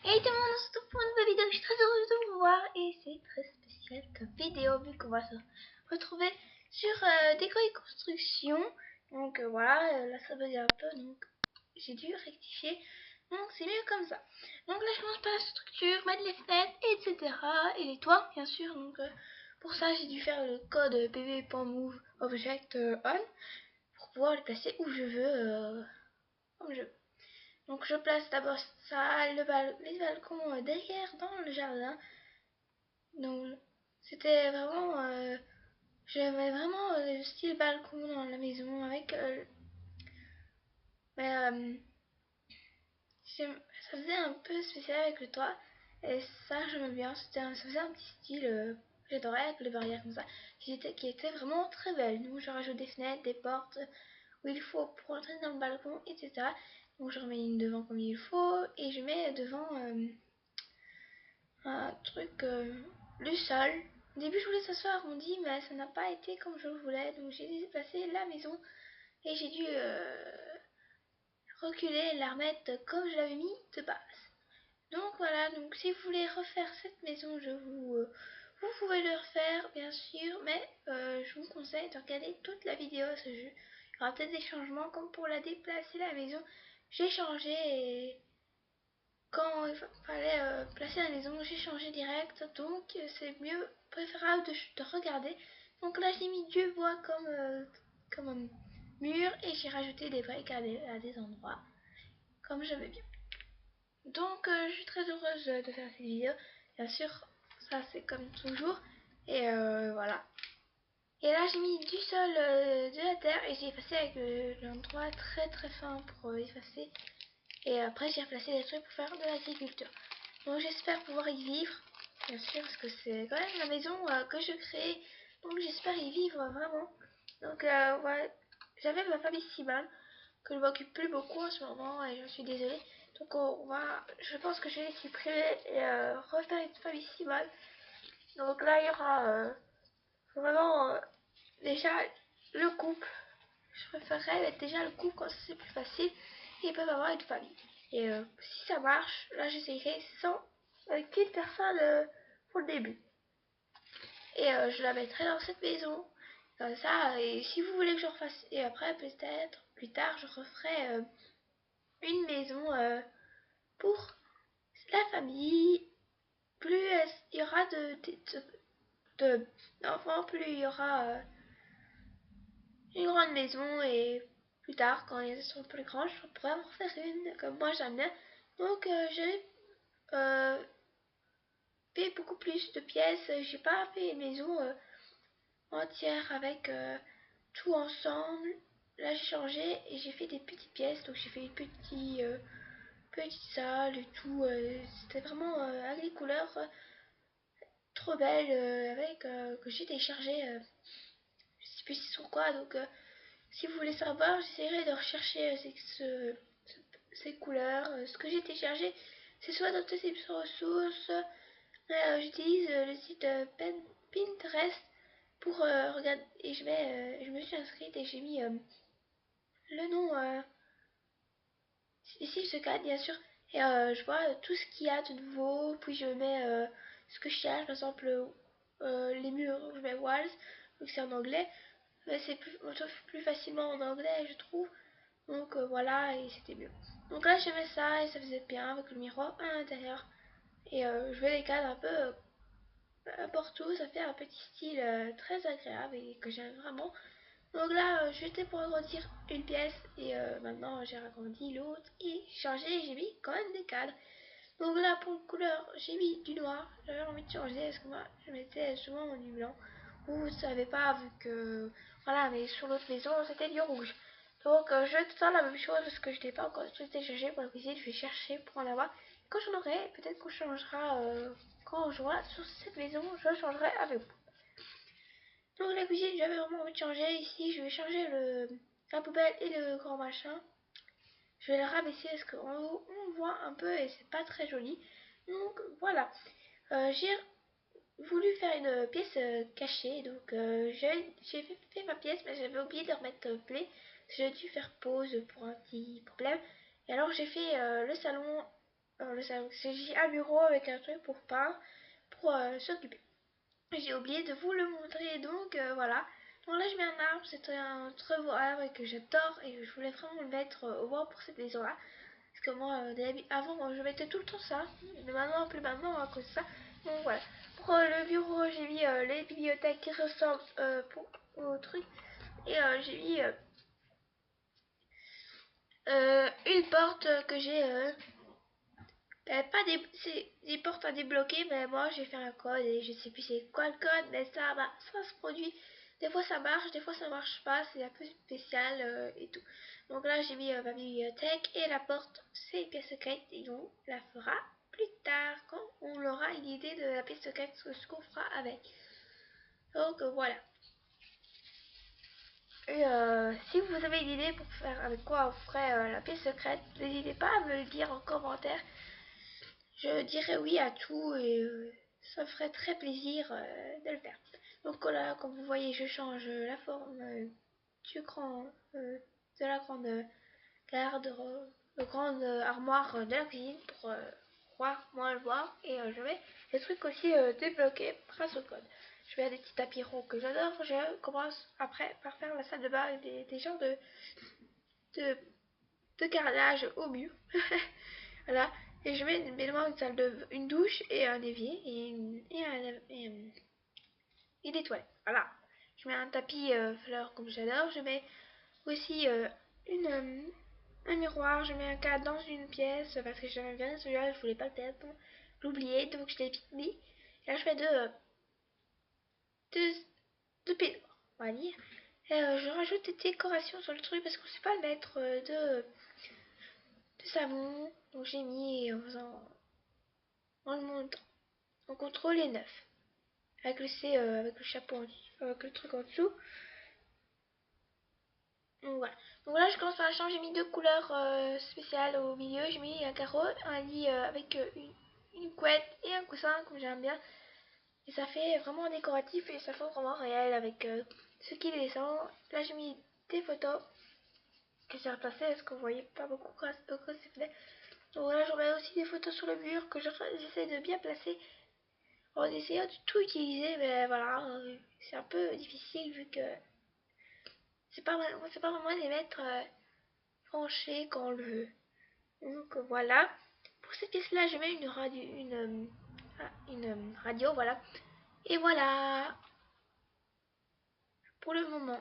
Hey tout le monde, on se retrouve pour une nouvelle vidéo. Je suis très heureuse de vous voir et c'est très spécial comme vidéo vu qu'on va se retrouver sur déco et construction. Donc voilà, là ça bug un peu donc j'ai dû rectifier. Donc c'est mieux comme ça. Donc là je commence par la structure, mettre les fenêtres, etc. Et les toits bien sûr. Donc pour ça j'ai dû faire le code pv.move object on pour pouvoir les placer où je veux comme je veux. Donc je place d'abord ça, les balcons derrière dans le jardin. Donc c'était vraiment, j'aimais vraiment le style balcon dans la maison avec, mais ça faisait un peu spécial avec le toit. Et ça j'aimais bien, ça faisait un petit style, j'adorais avec les barrières comme ça, qui étaient vraiment très belles. Donc je rajoute des fenêtres, des portes où il faut pour entrer dans le balcon, etc. Donc je remets une devant comme il faut et je mets devant un truc le sol. Au début je voulais que ça soit arrondi mais ça n'a pas été comme je le voulais, donc j'ai déplacé la maison et j'ai dû reculer et la remettre comme je l'avais mis de base. Donc voilà, donc si vous voulez refaire cette maison, vous pouvez le refaire bien sûr, mais je vous conseille de regarder toute la vidéo à ce jeu. Il y aura peut-être des changements comme pour la déplacer la maison. J'ai changé et quand il fallait placer la maison, j'ai changé direct, donc c'est mieux, préférable de regarder. Donc là j'ai mis du bois comme un mur et j'ai rajouté des briques à des endroits, comme je veux bien. Donc je suis très heureuse de faire cette vidéo, bien sûr, ça c'est comme toujours, et voilà. Et là j'ai mis du sol, de la terre et j'ai effacé avec l'endroit très très fin pour effacer. Et après j'ai replacé des trucs pour faire de l'agriculture. Donc j'espère pouvoir y vivre, bien sûr, parce que c'est quand même la maison que je crée. Donc j'espère y vivre vraiment. Donc ouais, j'avais ma famille Simone, que je m'occupe plus beaucoup en ce moment et je suis désolée. Donc je pense que je vais les supprimer et refaire une famille Simone. Donc là il y aura vraiment déjà le couple. Je préférerais mettre déjà le couple quand c'est plus facile et ils peuvent avoir une famille. Et si ça marche, là j'essayerai sans avec une personne pour le début. Et je la mettrai dans cette maison. Comme ça, et si vous voulez que je refasse, et après peut-être plus tard je referai une maison pour la famille. Plus il y aura d'enfants, plus il y aura une grande maison et plus tard quand ils sont plus grands je pourrais en faire une comme moi j'aime bien. Donc j'ai fait beaucoup plus de pièces, j'ai pas fait une maison entière avec tout ensemble. Là j'ai changé et j'ai fait des petites pièces, donc j'ai fait une petite salle et tout, c'était vraiment avec des couleurs trop belles avec que j'ai téléchargé, je sais plus c'est sur quoi, donc si vous voulez savoir, j'essaierai de rechercher ces couleurs. Ce que j'ai téléchargé, c'est soit dans toutes ces ressources. J'utilise le site Pinterest pour regarder. Et je me suis inscrite et j'ai mis le nom ici, ce cadre, bien sûr. Et je vois tout ce qu'il y a de nouveau. Puis je mets ce que je cherche. Par exemple, les murs, je mets walls, donc c'est en anglais. Mais on trouve plus facilement en anglais, je trouve. Donc voilà, et c'était mieux. Donc là j'aimais ça et ça faisait bien avec le miroir à l'intérieur. Et je mets les cadres un peu n'importe où, ça fait un petit style très agréable et que j'aime vraiment. Donc là j'étais pour agrandir une pièce et maintenant j'ai agrandi l'autre et changé, j'ai mis quand même des cadres. Donc là pour une couleur j'ai mis du noir, j'avais envie de changer parce que moi je mettais souvent du blanc. Vous savez pas vu que voilà, mais sur l'autre maison c'était du rouge. Donc je vais tout le temps la même chose parce que je n'ai pas encore tout téléchargé pour la cuisine, je vais chercher pour en avoir. Quand j'en aurai, peut-être qu'on changera, quand on jouera sur cette maison, je changerai avec vous. Donc la cuisine, j'avais vraiment envie de changer. Ici, je vais changer la poubelle et le grand machin. Je vais le rabaisser parce qu'on voit un peu et c'est pas très joli. Donc voilà, j'ai voulu faire une pièce cachée. Donc j'ai fait ma pièce, mais j'avais oublié de remettre play. J'ai dû faire pause pour un petit problème. Et alors j'ai fait le salon le salon. C'est juste un bureau avec un truc pour peindre, pour s'occuper. J'ai oublié de vous le montrer, donc voilà. Donc là je mets un arbre, c'est un très beau arbre que j'adore et je voulais vraiment le mettre au bord pour cette maison là. Parce que moi, avant, moi, je mettais tout le temps ça, mais maintenant, plus maintenant à cause de ça. Donc voilà. Pour le bureau, j'ai mis les bibliothèques qui ressemblent au truc. Et j'ai mis une porte que j'ai pas des, c'est des portes à débloquer, mais moi j'ai fait un code et je sais plus c'est quoi le code, mais ça, bah, ça se produit. Des fois ça marche, des fois ça marche pas, c'est un peu spécial et tout. Donc là j'ai mis ma bibliothèque et la porte, c'est une pièce secrète et on la fera plus tard quand on aura une idée de la pièce secrète, ce qu'on fera avec. Donc voilà. Et si vous avez une idée pour faire avec quoi on ferait la pièce secrète, n'hésitez pas à me le dire en commentaire. Je dirais oui à tout et ça me ferait très plaisir de le faire. Donc là, comme vous voyez, je change la forme du grand, de la grande garde, grande armoire de la cuisine pour voir, moins le voir. Et je vais les trucs aussi débloquer grâce au code. Je vais à des petits tapis ronds que j'adore. Je commence après par faire la salle de bain et des genres de, de carrelage au mur. Voilà. Et je mets devant une douche et un évier et des toilettes. Voilà. Je mets un tapis fleurs comme j'adore. Je mets aussi un miroir. Je mets un cadre dans une pièce parce que j'aimais bien celui-là. Je voulais pas le perdre. Je l'oubliais, donc je l'ai mis. Et là, je fais deux peignoirs, on va dire. Et je rajoute des décorations sur le truc parce qu'on sait pas le mettre de savon. Donc j'ai mis en le montant. On contrôle les 9. Avec le C, avec le chapeau, avec le truc en dessous. Donc voilà. Donc là, je commence par la chambre. J'ai mis deux couleurs spéciales au milieu. J'ai mis un carreau, un lit avec une couette et un coussin, comme j'aime bien. Et ça fait vraiment décoratif et ça fait vraiment réel avec ce qui descend. Là, j'ai mis des photos que j'ai replacées parce que vous voyez pas beaucoup grâce aux fenêtres. Donc là, je remets aussi des photos sur le mur que j'essaie de bien placer en essayant de tout utiliser, mais voilà, c'est un peu difficile vu que c'est pas vraiment les mettre penchés quand on le veut. Donc voilà. Pour cette pièce là je mets une radio, voilà. Et voilà pour le moment.